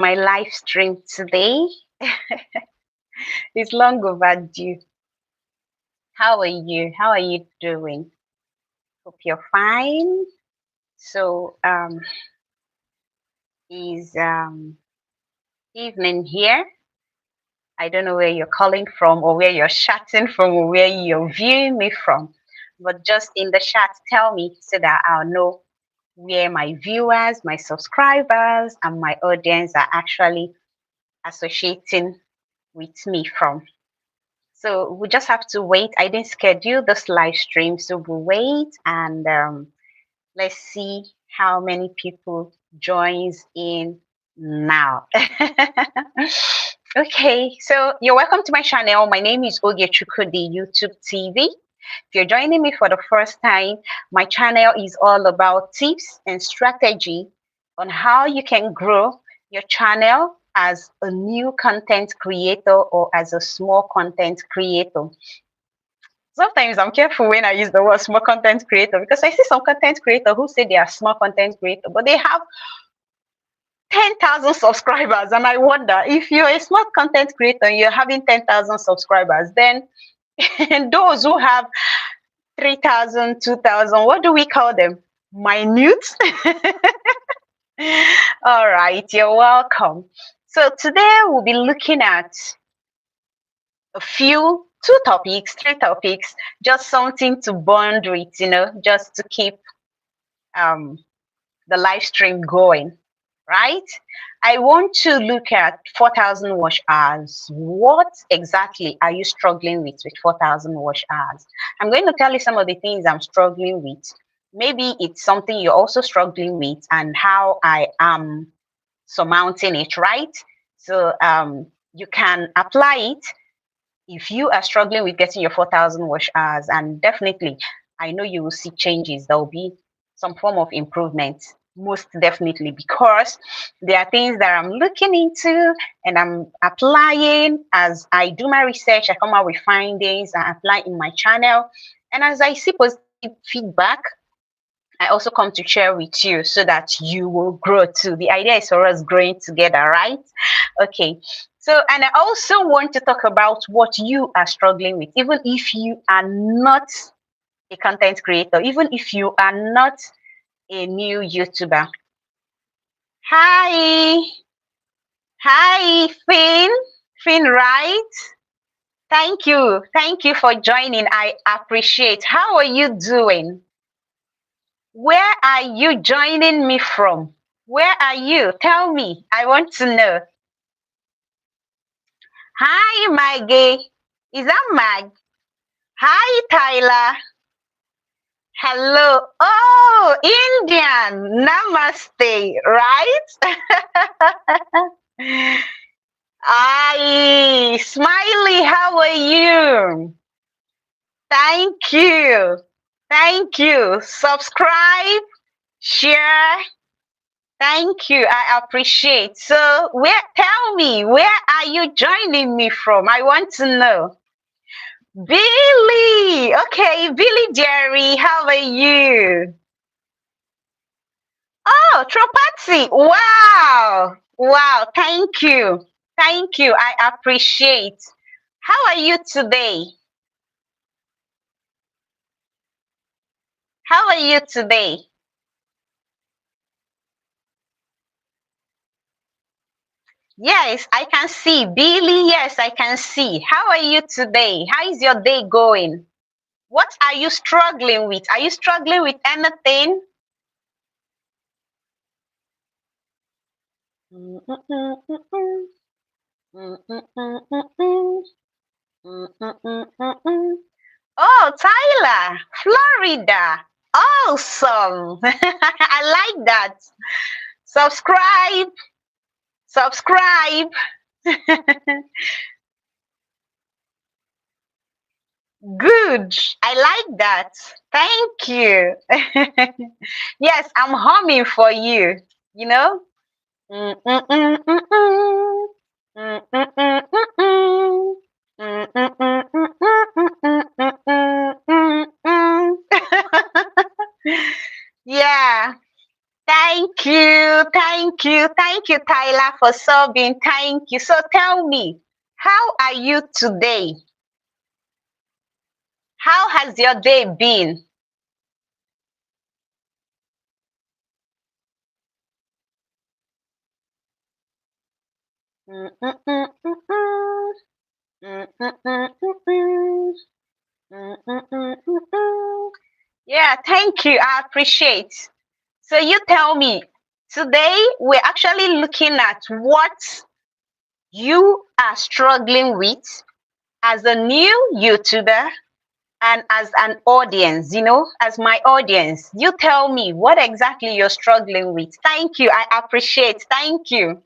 My live stream today. It's long overdue. How are you? How are you doing? Hope you're fine. So, is evening here. I don't know where you're calling from or where you're chatting from or where you're viewing me from, but just in the chat, tell me so that I'll know where my viewers, my subscribers, and my audience are actually associating with me from. So we just have to wait. I didn't schedule this live stream, so we'll wait and let's see how many people joins in now. Okay, so you're welcome to my channel. My name is Oge the YouTube TV. If you're joining me for the first time, my channel is all about tips and strategy on how you can grow your channel as a new content creator or as a small content creator. Sometimes I'm careful when I use the word small content creator because I see some content creator who say they are small content creator, but they have 10,000 subscribers. And I wonder, if you're a small content creator and you're having 10,000 subscribers, then those who have 3,000, 2,000, what do we call them? Minute? All right, you're welcome. So today we'll be looking at two topics, three topics, just something to bond with, just to keep the live stream going, right? I want to look at 4,000 watch hours. What exactly are you struggling with 4,000 watch hours? I'm going to tell you some of the things I'm struggling with. Maybe it's something you're also struggling with and how I am surmounting it, right? So you can apply it if you are struggling with getting your 4,000 watch hours, and definitely I know you will see changes. There will be some form of improvement, most definitely, because there are things that I'm looking into and I'm applying as I do my research. I come out with findings and apply in my channel, and as I see positive feedback, I also come to share with you so that you will grow too. The idea is for us growing together, right? Okay. So, and I also want to talk about what you are struggling with, even if you are not a content creator, even if you are not a new YouTuber. Hi. Hi, Finn. Finn, right? Thank you. Thank you for joining. I appreciate. How are you doing? Where are you joining me from? Where are you? Tell me. I want to know. Hi, Maggie. Is that Mag? Hi, Tyler. Hello. Oh, Indian. Namaste, right? Hi, Smiley. How are you? Thank you. Thank you. Subscribe, share. Thank you. I appreciate. So, tell me, where are you joining me from? I want to know. Billy. Okay, Billy Jerry, how are you? Oh, Tropati. Wow. Wow. Thank you. Thank you. I appreciate. How are you today? How are you today? Yes, I can see. Billy, yes, I can see. How are you today? How is your day going? What are you struggling with? Are you struggling with anything? Oh, Tyler, Florida. Awesome. I like that. Subscribe. Subscribe. Good. I like that. Thank you. Yes, I'm humming for you. You know? Yeah. Thank you. Thank Thank you, Tyler, for subbing. Thank you. So tell me, how are you today? How has your day been? Mm, mm, mm, mm, mm. Mm, mm, mm, mm, mm. Mm, mm, mm, mm, mm. Yeah, thank you. I appreciate. So you tell me, today we're actually looking at what you are struggling with as a new YouTuber and as an audience, as my audience. You tell me what exactly you're struggling with. Thank you. I appreciate. Thank you.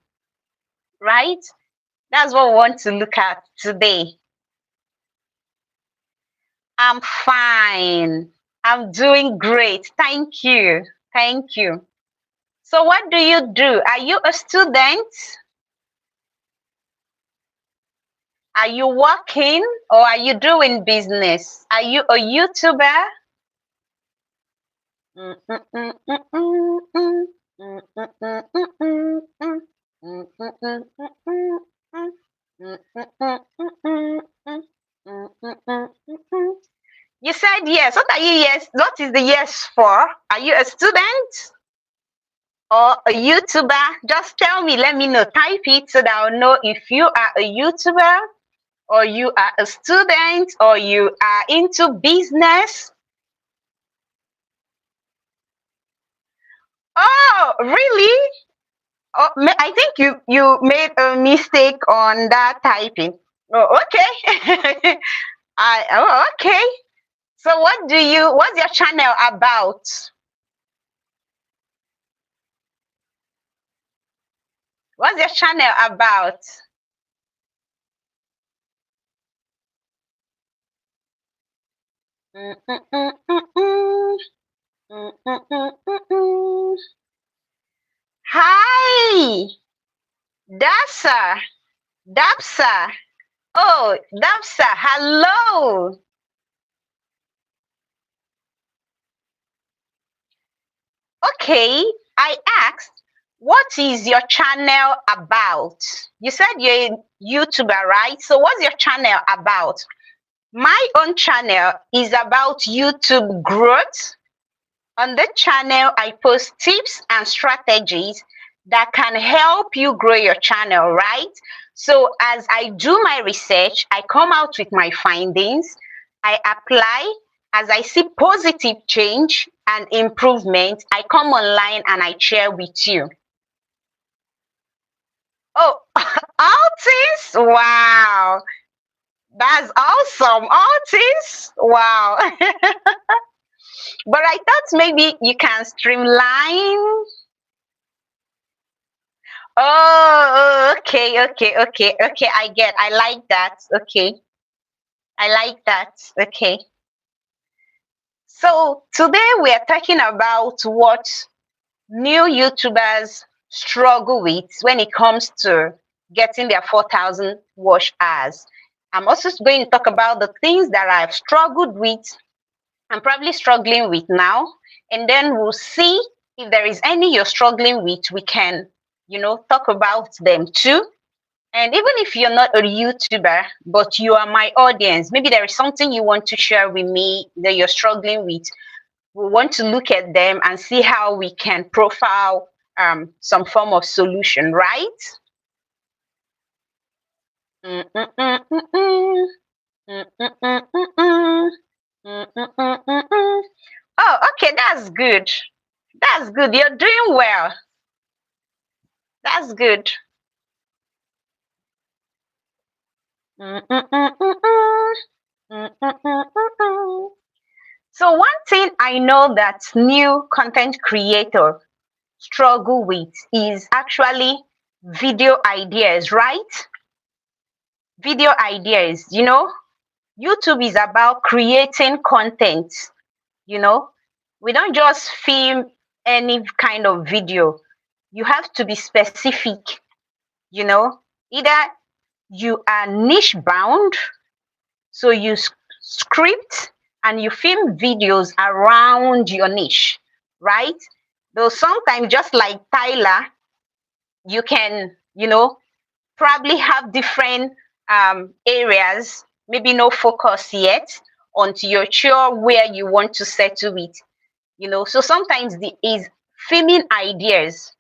Right? That's what we want to look at today. I'm fine. I'm doing great. Thank you. Thank you. So, what do you do? Are you a student? Are you working or are you doing business? Are you a YouTuber? Mm, mm, mm, mm, mm, mm. Mm, mm, mm, mm, mm, mm. Mm, mm, mm, mm, mm, mm. Mm, mm, mm, mm, mm, mm. Mm, mm, mm, mm, mm. You said yes. What are you yes? What is the yes for? Are you a student or a YouTuber? Just tell me, let me know. Type it so that I'll know if you are a YouTuber or you are a student or you are into business. Oh, really? Oh, I think you made a mistake on that typing. Oh, okay. Okay. So what's your channel about? What's your channel about? Mm, mm, mm, mm, mm. Mm, mm, mm, mm, mm. Hi, Dasa, Dapsa. Oh, Dapsa, hello. Okay, I asked, what is your channel about? You said you're a YouTuber, right? So what's your channel about? My own channel is about YouTube growth. On the channel, I post tips and strategies that can help you grow your channel, right? So, as I do my research, I come out with my findings, I apply. As I see positive change and improvement, I come online and I share with you. Oh, artists! Wow, that's awesome. Artists! Wow. But I thought maybe you can streamline. Oh, okay. I like that. Okay. I like that. Okay. So today we are talking about what new YouTubers struggle with when it comes to getting their 4,000 watch hours. I'm also going to talk about the things that I've struggled with. I'm probably struggling with now. And then we'll see if there is any you're struggling with, we can, talk about them too. And even if you're not a YouTuber, but you are my audience, maybe there is something you want to share with me that you're struggling with. We want to look at them and see how we can profile some form of solution, right? Mm, mm, mm, mm, mm. Mm, mm, mm, mm, mm. Mm, mm, mm, mm, mm. Oh, okay, that's good. That's good. You're doing well. That's good. Mm, mm, mm, mm, mm. Mm, mm, mm, mm, mm. So one thing I know that new content creator struggle with is actually video ideas, right? Video ideas, YouTube is about creating content, you know. We don't just film any kind of video. You have to be specific, you know. Either you are niche bound, so you script and you film videos around your niche, right? Though sometimes, just like Tyler, you can, probably have different areas, maybe no focus yet until you're sure where you want to settle it. So sometimes the is filming ideas.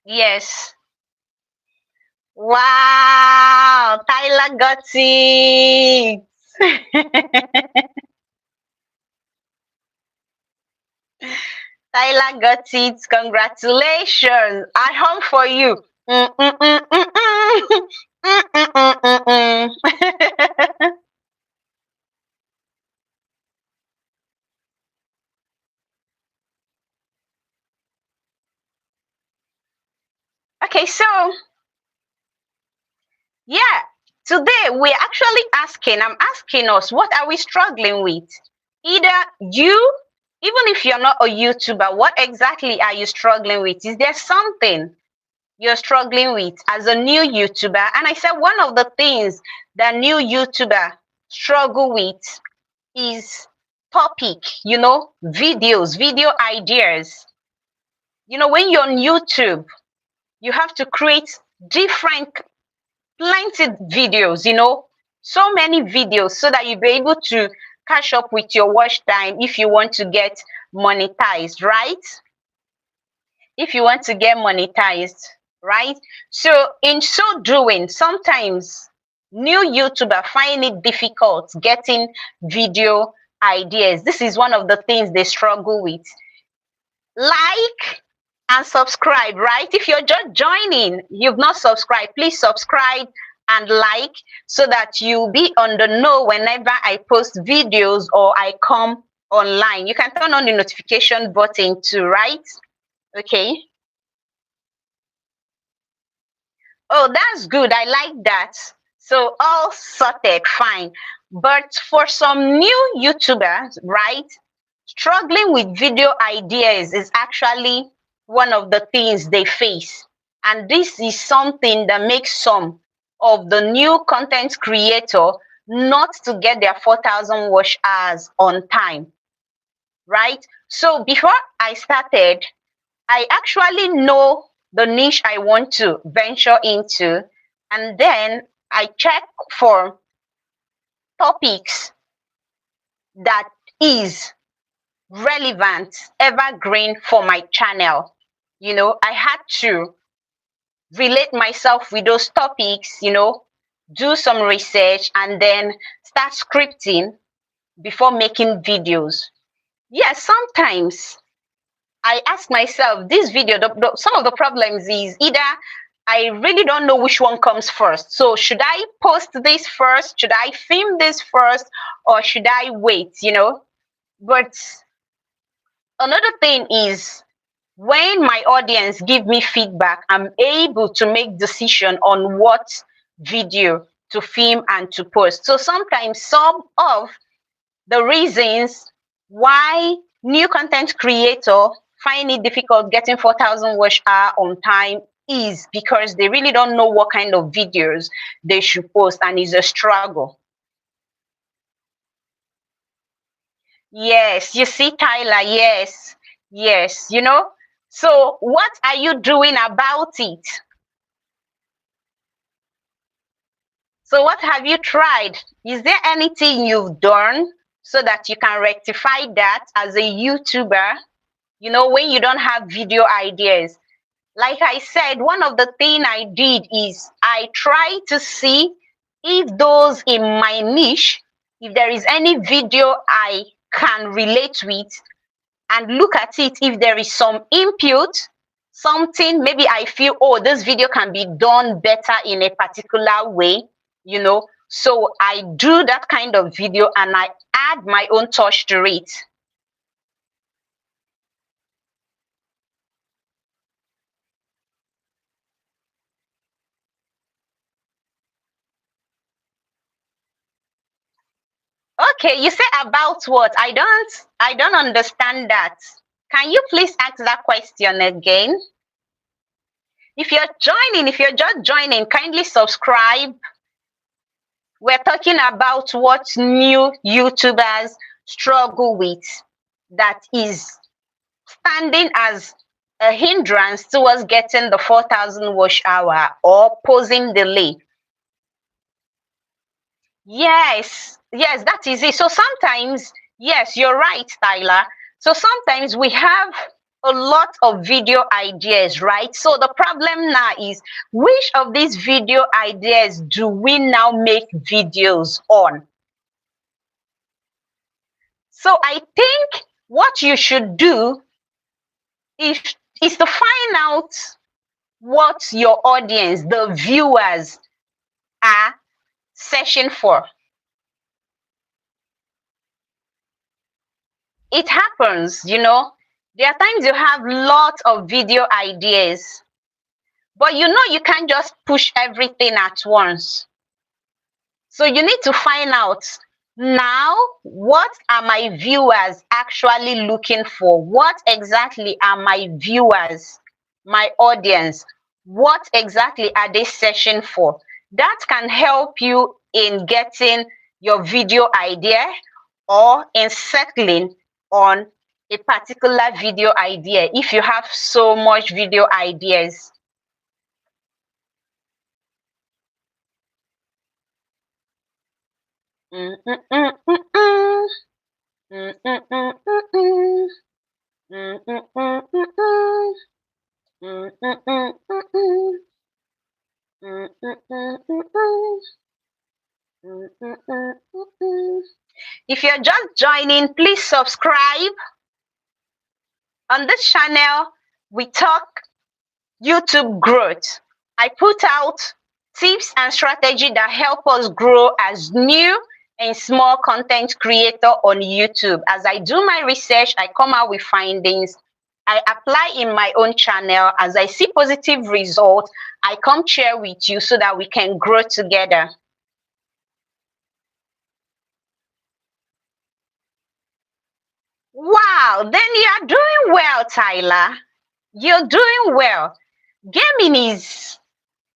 Yes. Wow, Tyler got it. Tyler got it. Congratulations. I hung for you. Mm, mm, mm, mm, mm. Mm, mm, mm, mm, mm. Okay, so yeah, today we're actually I'm asking us, what are we struggling with? Either you, even if you're not a YouTuber, what exactly are you struggling with? Is there something you're struggling with as a new YouTuber? And I said one of the things that new YouTuber struggle with is topic, videos, video ideas. When you're on YouTube, you have to create different plenty videos, so many videos so that you'll be able to catch up with your watch time if you want to get monetized, right? If you want to get monetized, right? So in so doing, sometimes new YouTuber find it difficult getting video ideas. This is one of the things they struggle with. Like and subscribe, right? If you're just joining, you've not subscribed, please subscribe and like so that you'll be on the know whenever I post videos or I come online. You can turn on the notification button too, right? Okay. Oh, that's good. I like that. So all sorted, fine. But for some new YouTubers, right, struggling with video ideas is actually one of the things they face. And this is something that makes some of the new content creator not to get their 4,000 watch hours on time, right? So before I started, I actually know the niche I want to venture into, and then I check for topics that is relevant, evergreen for my channel. I had to relate myself with those topics, do some research and then start scripting before making videos. Yes, sometimes I ask myself, this video, some of the problems is either I really don't know which one comes first. So should I post this first? Should I film this first? Or should I wait? But another thing is when my audience give me feedback, I'm able to make decision on what video to film and to post. So sometimes some of the reasons why new content creator find it difficult getting 4,000 watch hour on time is because they really don't know what kind of videos they should post, and it's a struggle. Yes, you see, Tyler. Yes, yes, So, what are you doing about it? So, what have you tried? Is there anything you've done so that you can rectify that as a YouTuber? When you don't have video ideas. Like I said, one of the things I did is I try to see if those in my niche, if there is any video I can relate with, and look at it if there is some input, something maybe I feel, oh, this video can be done better in a particular way, so I do that kind of video and I add my own touch to it. Okay, you say about what? I don't understand that. Can you please ask that question again? If you're just joining, kindly subscribe. We're talking about what new YouTubers struggle with that is standing as a hindrance towards getting the 4,000 watch hour or posing delay. Yes, that is it. So sometimes, yes, you're right, Tyler. So sometimes we have a lot of video ideas, right? So the problem now is which of these video ideas do we now make videos on? So I think what you should do is, is to find out what your audience, the viewers, are searching for. It happens, there are times you have lots of video ideas, but you can't just push everything at once. So you need to find out now, what are my viewers actually looking for? What exactly are my viewers, my audience, what exactly are they searching for? That can help you in getting your video idea or in settling on a particular video idea if you have so much video ideas. Mm, mm, mm, mm, mm. Mm, mm, mm, mm, mm. Mm, mm, mm, mm, mm. Mm, mm, mm, mm, mm. Mm, mm, mm, mm, mm. Mm, mm, mm, mm, mm. If you're just joining, please subscribe. On this channel, we talk YouTube growth. I put out tips and strategy that help us grow as new and small content creator on YouTube. As I do my research, I come out with findings. I apply in my own channel. As I see positive results, I come share with you so that we can grow together. Wow, then you are doing well, Tyler. You're doing well. Gaming is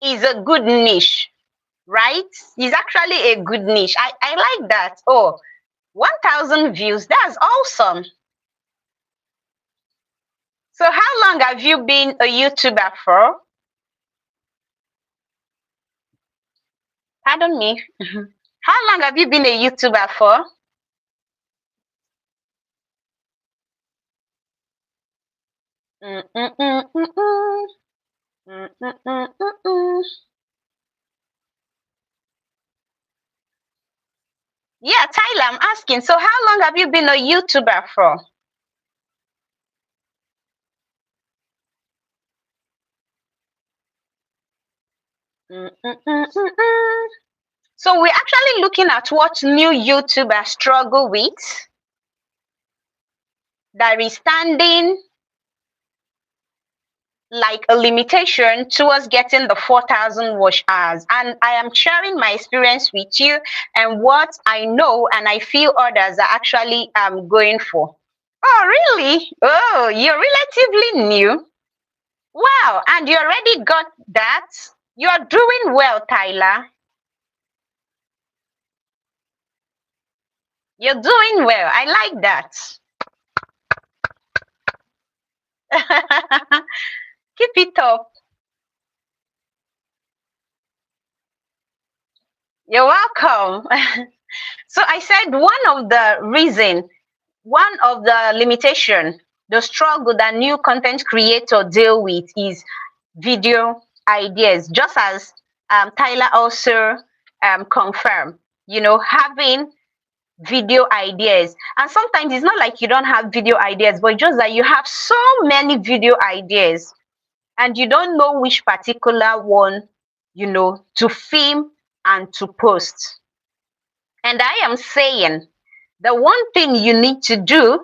a good niche, right? It's actually a good niche. I like that. Oh, 1,000 views. That's awesome. So how long have you been a YouTuber for? Pardon me. How long have you been a YouTuber for? Mm, mm, mm, mm, mm. Mm, mm, mm, mm, mm. Yeah, Tyler, I'm asking. So how long have you been a YouTuber for? Mm, mm, mm, mm, mm. So we're actually looking at what new YouTubers struggle with that is standing like a limitation towards getting the 4,000 watch hours. And I am sharing my experience with you and what I know and I feel others are actually going for. Oh, really? Oh, you're relatively new. Wow, and you already got that? You're doing well, Tyler. You're doing well. I like that. Keep it up. You're welcome. So I said one of the limitation, the struggle that new content creator deal with is video ideas, just as Tyler also confirmed, having video ideas. And sometimes it's not like you don't have video ideas, but just that you have so many video ideas and you don't know which particular one, to film and to post. And I am saying the one thing you need to do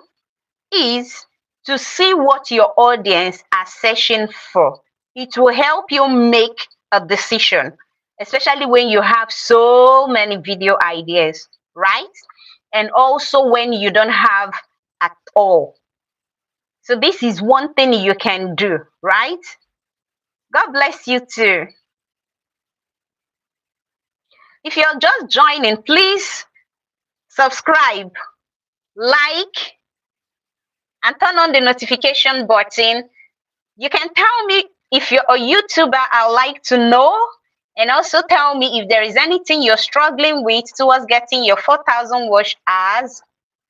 is to see what your audience are searching for. It will help you make a decision, especially when you have so many video ideas, right? and also when you don't have at all. So this is one thing you can do, right? God bless you too. If you're just joining, please subscribe, like, and turn on the notification button. You can tell me if you're a YouTuber, I'd like to know. And also tell me if there is anything you're struggling with towards getting your 4,000 watch hours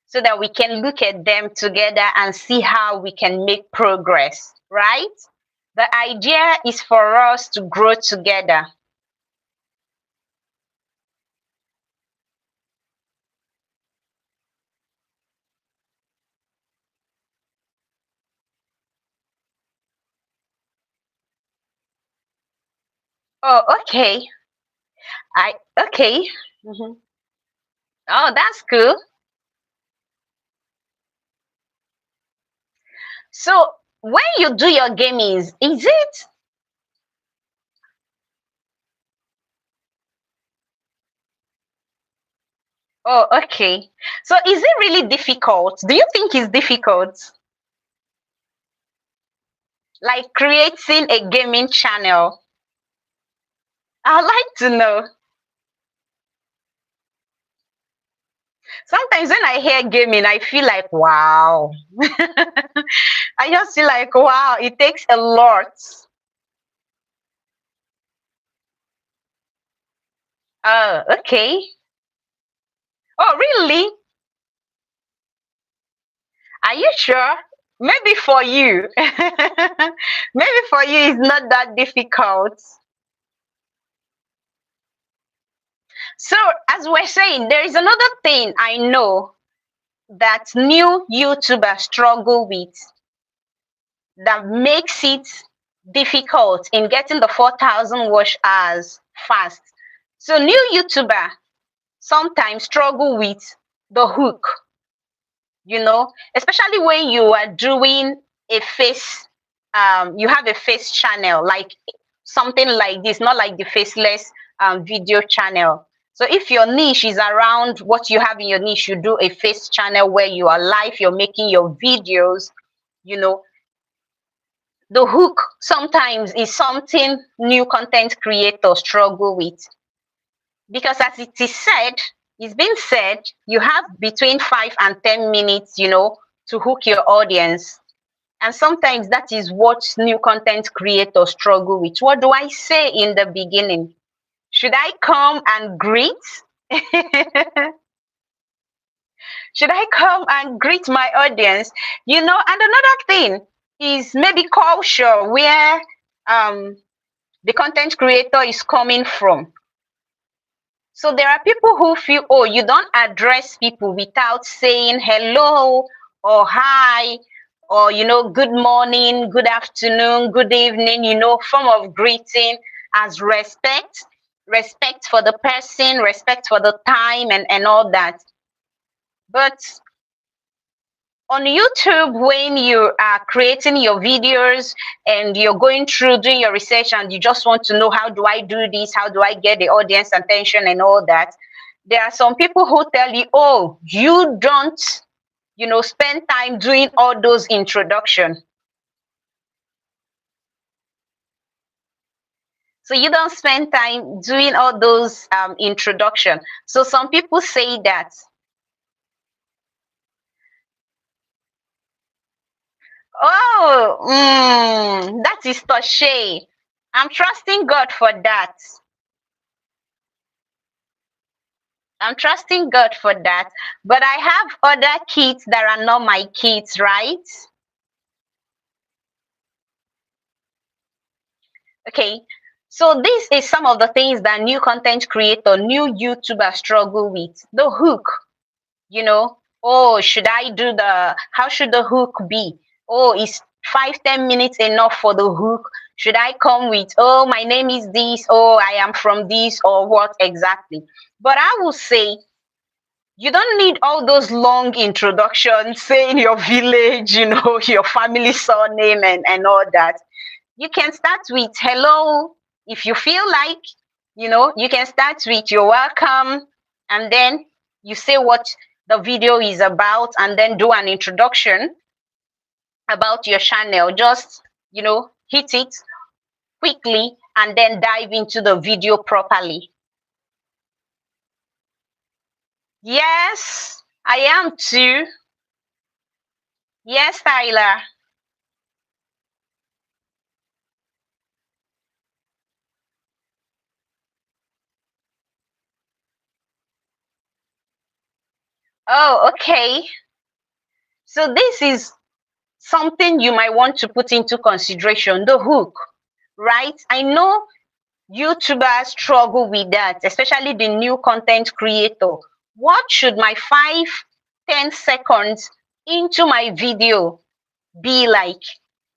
so that we can look at them together and see how we can make progress, right? The idea is for us to grow together. Oh, okay. Okay. Mhm. Oh, that's cool. So when you do your gamings, is it? Oh, okay. So is it really difficult? Do you think it's difficult? Like creating a gaming channel? I'd like to know. Sometimes when I hear gaming, I feel like, wow. I just feel like, wow, it takes a lot. Oh, okay. Oh, really? Are you sure? Maybe for you. Maybe for you it's not that difficult. So, as we're saying, there is another thing I know that new YouTubers struggle with that makes it difficult in getting the 4,000 watch hours fast. So, new YouTuber sometimes struggle with the hook, especially when you are doing a face, you have a face channel, like something like this, not like the faceless video channel. So if your niche is around what you have in your niche, you do a face channel where you are live, you're making your videos, you know, the hook sometimes is something new content creators struggle with. Because as it is said, it's been said, you have between 5 and 10 minutes, to hook your audience. And sometimes that is what new content creators struggle with. What do I say in the beginning? Should I come and greet? Should I come and greet my audience? And another thing is maybe culture where um, the content creator is coming from. So there are people who feel, oh, you don't address people without saying hello or hi or, good morning, good afternoon, good evening, form of greeting as respect for the person, respect for the time and all that. But on YouTube, when you are creating your videos and you're going through doing your research and you just want to know how do I do this, how do I get the audience attention and all that, there are some people who tell you, oh, you don't, spend time doing all those introduction. So you don't spend time doing all those introduction. So some people say that. Oh, that is touche. I'm trusting God for that. I'm trusting God for that. But I have other kids that are not my kids, right? Okay. So this is some of the things that new content creator, new YouTuber struggle with. The hook, Oh, how should the hook be? Oh, is 5-10 minutes enough for the hook? Should I come with, oh, my name is this, oh, I am from this, or what exactly? But I will say you don't need all those long introductions saying your village, your family surname and all that. You can start with hello if you feel like, you can start with you're welcome, and then you say what the video is about, and then do an introduction about your channel. Just, hit it quickly and then dive into the video properly. Yes, I am too. Yes, Tyler. Oh, okay. So this is something you might want to put into consideration, the hook, right? I know YouTubers struggle with that, especially the new content creator. What should my 5, 10 seconds into my video be like?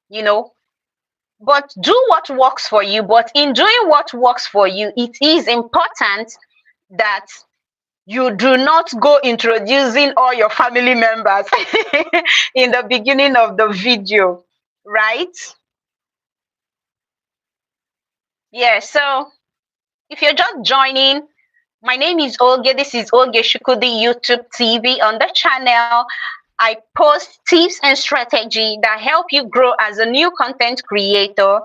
You know, but do what works for you. But in doing what works for you, it is important that you do not go introducing all your family members in the beginning of the video, right? Yeah, so if you're just joining, my name is Olge. This is Olge Shukudi YouTube TV. On the channel, I post tips and strategy that help you grow as a new content creator,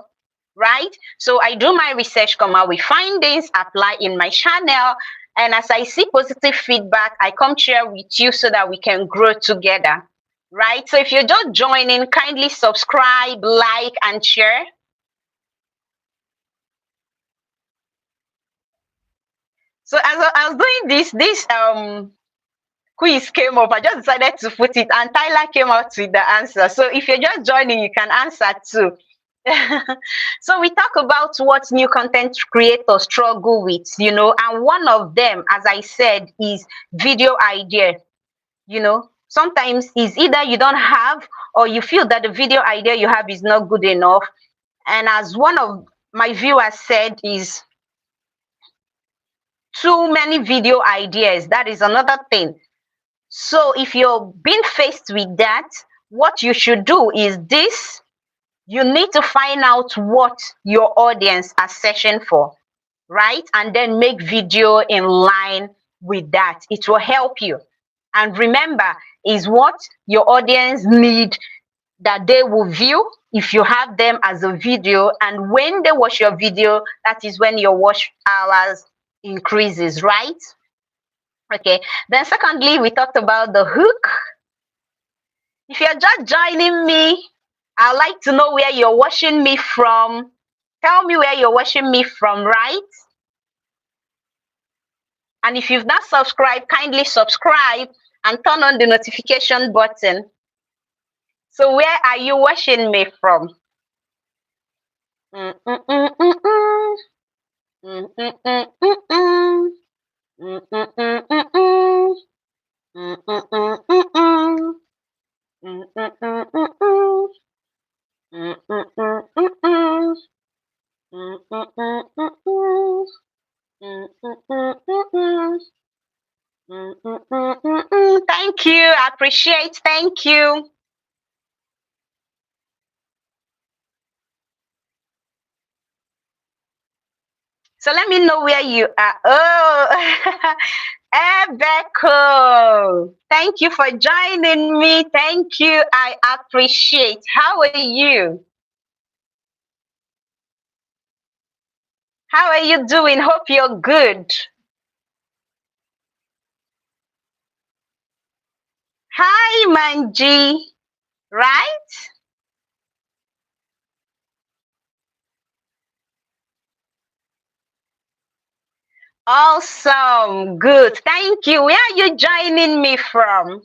right? So I do my research, come out with findings, apply in my channel, and as I see positive feedback, I come share with you so that we can grow together, right? So if you're just joining, kindly subscribe, like, and share. So as I was doing this quiz came up. I just decided to put it, and Tyler came out with the answer. So if you're just joining, you can answer too. So we talk about what new content creators struggle with, and one of them, as I said, is video idea. Sometimes it's either you don't have, or you feel that the video idea you have is not good enough. And as one of my viewers said, is too many video ideas. That is another thing. So if you're being faced with that, what you should do is this: you need to find out what your audience are searching for, right? And then make video in line with that. It will help you. And remember, is what your audience need that they will view if you have them as a video. And when they watch your video, that is when your watch hours increases, right? Okay. Then secondly, we talked about the hook. If you're just joining me, I'd like to know where you're watching me from. Tell me where you're watching me from, right? And if you've not subscribed, kindly subscribe and turn on the notification button. So where are you watching me from? Mm, mm, mm, mm, mm. Mm, mm, mm, mm, mm. Mm, mm, mm, mm, mm. Mm, mm, mm, mm, mm. Mm, mm, mm, mm, mm. Mm, mm, mm, mm, mm. Mm, mm, mm, mm, mm. Mm, mm, mm, mm, mm. Mm, mm, mm, mm, mm. Thank you. I appreciate. Thank you. So let me know where you are. Oh, Ebeko. Thank you for joining me. Thank you. I appreciate. How are you? How are you doing? Hope you're good. Hi, Manji. Right? Awesome. Good. Thank you. Where are you joining me from?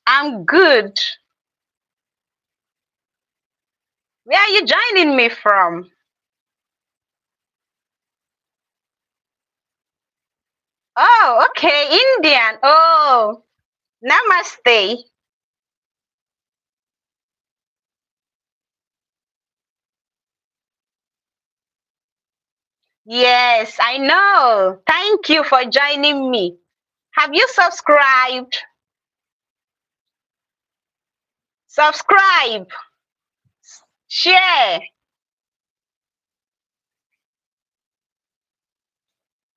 I'm good. Where are you joining me from? Oh, okay. Indian. Oh, namaste. Yes, I know. Thank you for joining me. Have you subscribed? Subscribe, share.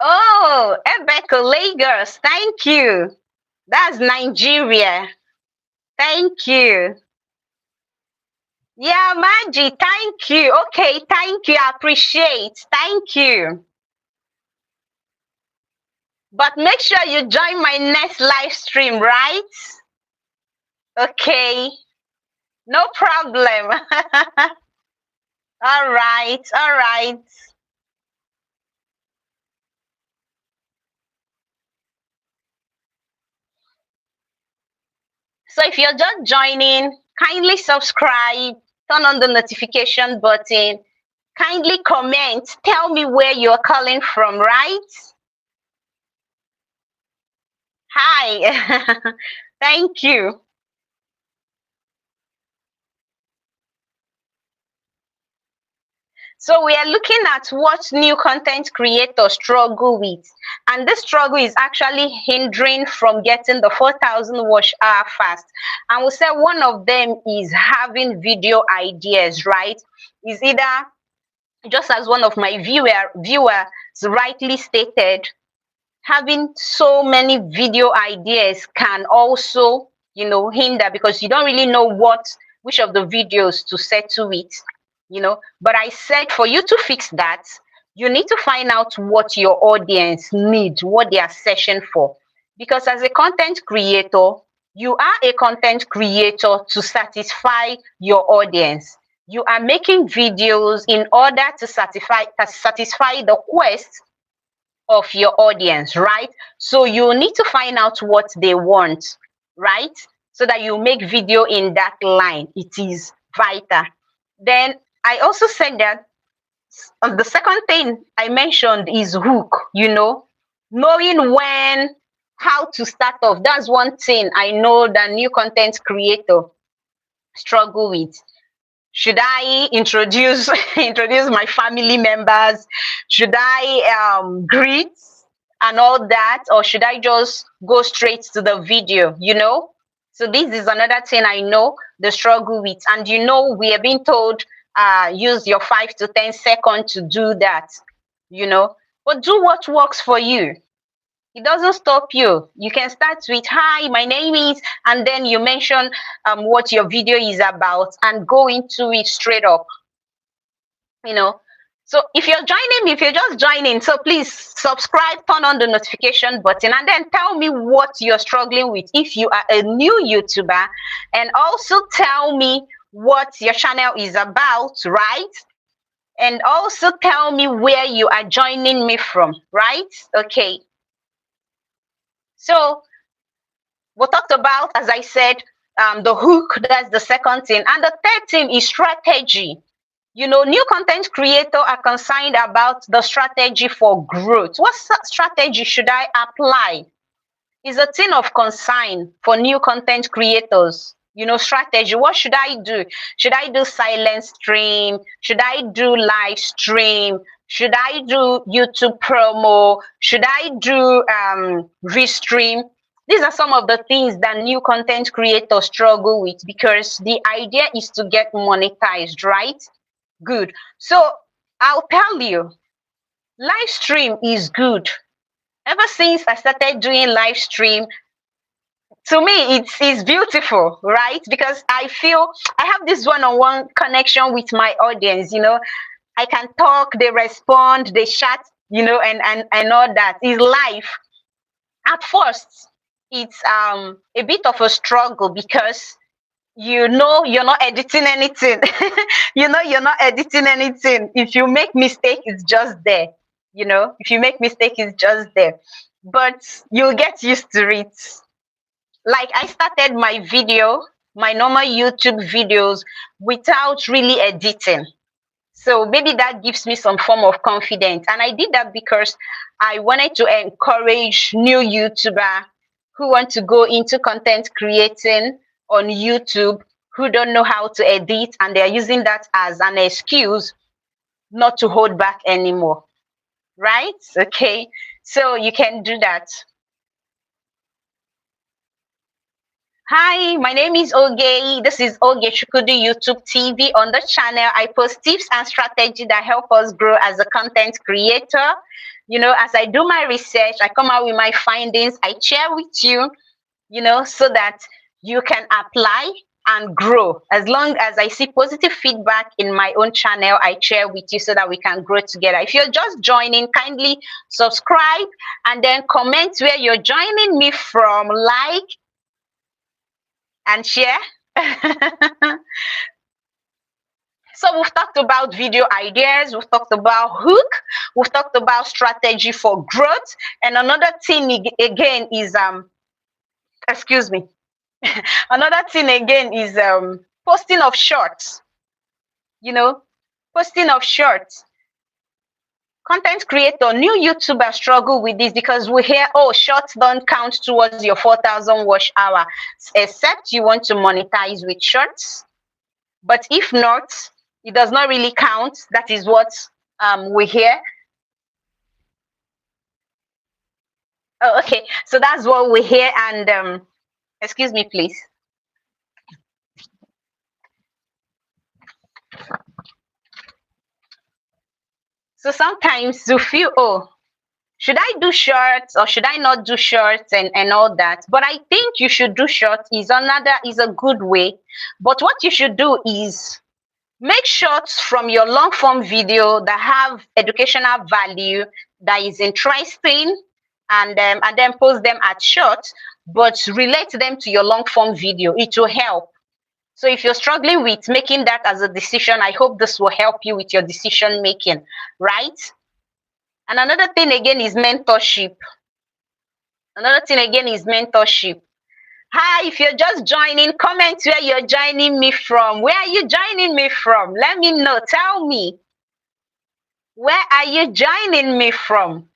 Oh, Ebeko, Lagos. Thank you. That's Nigeria. Thank you. Yeah, Maggie, thank you. Okay, thank you. I appreciate. Thank you. But make sure you join my next live stream, right? Okay, no problem. All right, all right. So if you're just joining, kindly subscribe, turn on the notification button, kindly comment, tell me where you're calling from, right? Hi. Thank you. So we are looking at what new content creators struggle with. And this struggle is actually hindering from getting the 4,000 watch hour fast. And we say one of them is having video ideas, right? Is either, just as one of my viewers rightly stated, having so many video ideas can also, hinder, because you don't really know which of the videos to settle with, but I said for you to fix that, you need to find out what your audience needs, what they are searching for. Because as a content creator, you are a content creator to satisfy your audience. You are making videos in order to satisfy the quest of your audience, right? So you need to find out what they want, right? So that you make video in that line. It is vital. Then I also said that the second thing I mentioned is hook, knowing when, how to start off. That's one thing I know that new content creator struggle with. Should I introduce introduce my family members? Should I greet and all that, or should I just go straight to the video? So this is another thing I know the struggle with. And we are being told, use your 5 to 10 seconds to do that. But do what works for you. It doesn't stop you. You can start with, hi, my name is, and then you mention what your video is about and go into it straight up, you know. So if you're just joining, so please subscribe, turn on the notification button, and then tell me what you're struggling with if you are a new YouTuber, and also tell me what your channel is about, right? And also tell me where you are joining me from, right? Okay. So we talked about, as I said, the hook. That's the second thing. And the third thing is strategy. New content creators are concerned about the strategy for growth. What strategy should I apply? Is a thing of concern for new content creators. Strategy. What should I do? Should I do silent stream? Should I do live stream? Should I do YouTube promo? Should I do restream? These are some of the things that new content creators struggle with, because the idea is to get monetized, right? Good. So I'll tell you, live stream is good. Ever since I started doing live stream, to me it's beautiful, right? Because I feel I have this one-on-one connection with my audience. I can talk, they respond, they chat, and all that is live. At first, it's a bit of a struggle, because you're not editing anything. You're not editing anything. If you make mistake, it's just there. If you make mistake, it's just there. But you'll get used to it. Like, I started my normal YouTube videos without really editing. So maybe that gives me some form of confidence. And I did that because I wanted to encourage new YouTuber who want to go into content creating on YouTube, who don't know how to edit, and they're using that as an excuse not to hold back anymore. Right? Okay. So you can do that. Hi, my name is Oge. This is Oge Chukudu YouTube TV. On the channel, I post tips and strategy that help us grow as a content creator. as I do my research, I come out with my findings, I share with you, so that you can apply and grow. As long as I see positive feedback in my own channel, I share with you so that we can grow together. If you're just joining, kindly subscribe and then comment where you're joining me from, like and share. So we've talked about video ideas, we've talked about hook, we've talked about strategy for growth, and another thing again is excuse me, another thing again is posting of shorts. You know, posting of shorts. Content creator, new YouTuber struggle with this because we hear, oh, shorts don't count towards your 4,000 watch hour, except you want to monetize with shorts. But if not, it does not really count. That is what we hear. Oh, okay. So that's what we hear. And excuse me, please. So sometimes you feel, oh, should I do shorts or should I not do shorts and all that? But I think you should do shorts is a good way. But what you should do is make shorts from your long form video that have educational value, that is interesting, and then post them at short, but relate them to your long form video. It will help. So if you're struggling with making that as a decision, I hope this will help you with your decision making, right? And another thing again is mentorship. Another thing again is mentorship. Hi, if you're just joining, comment where you're joining me from. Where are you joining me from? Let me know. Tell me. Where are you joining me from?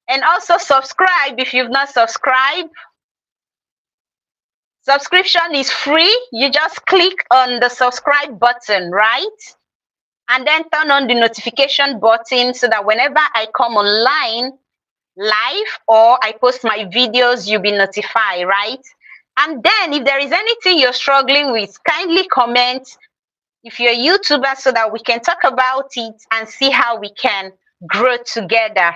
And also subscribe if you've not subscribed. Subscription is free. You just click on the subscribe button, right? And then turn on the notification button so that whenever I come online live or I post my videos, you'll be notified, right? And then if there is anything you're struggling with, kindly comment if you're a YouTuber so that we can talk about it and see how we can grow together.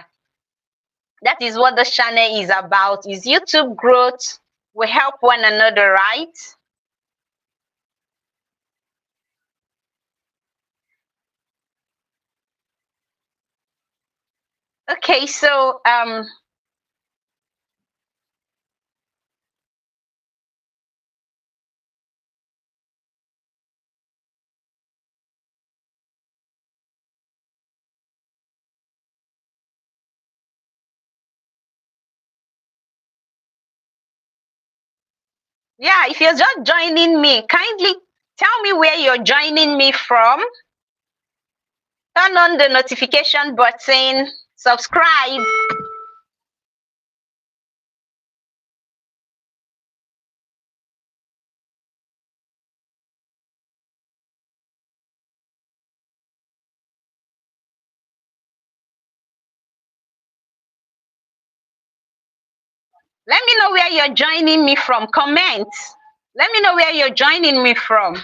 That is what the channel is about, is YouTube growth. We help one another, right? Okay, so yeah, if you're just joining me, kindly tell me where you're joining me from. Turn on the notification button, subscribe. Let me know where you're joining me from. Comment. Let me know where you're joining me from.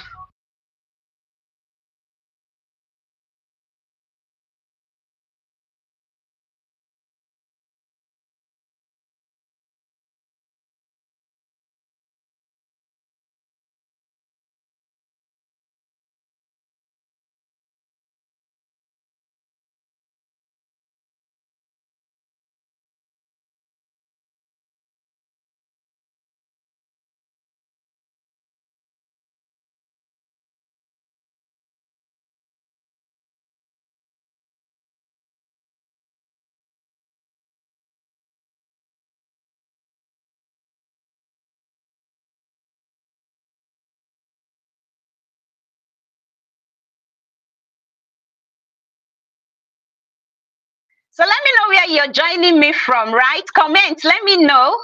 So let me know where you're joining me from, right? Comment, let me know.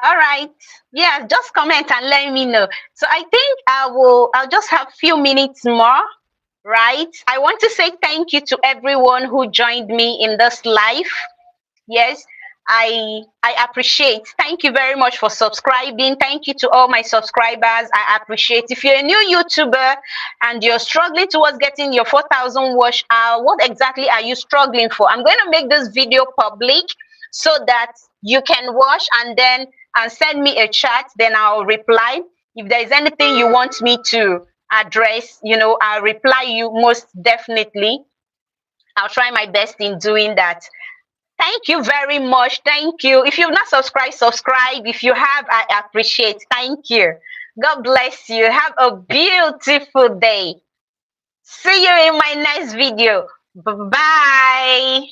All right. Yeah, just comment and let me know. So I think I'll just have few minutes more, right? I want to say thank you to everyone who joined me in this live. Yes, I appreciate. Thank you very much for subscribing. Thank you to all my subscribers. I appreciate. If you're a new YouTuber and you're struggling towards getting your 4,000 watch hour, what exactly are you struggling for? I'm going to make this video public so that you can watch and then and send me a chat. Then I'll reply. If there is anything you want me to address, I'll reply you most definitely. I'll try my best in doing that. Thank you very much. Thank you. If you've not subscribed, subscribe. If you have, I appreciate. Thank you. God bless you. Have a beautiful day. See you in my next video. Bye.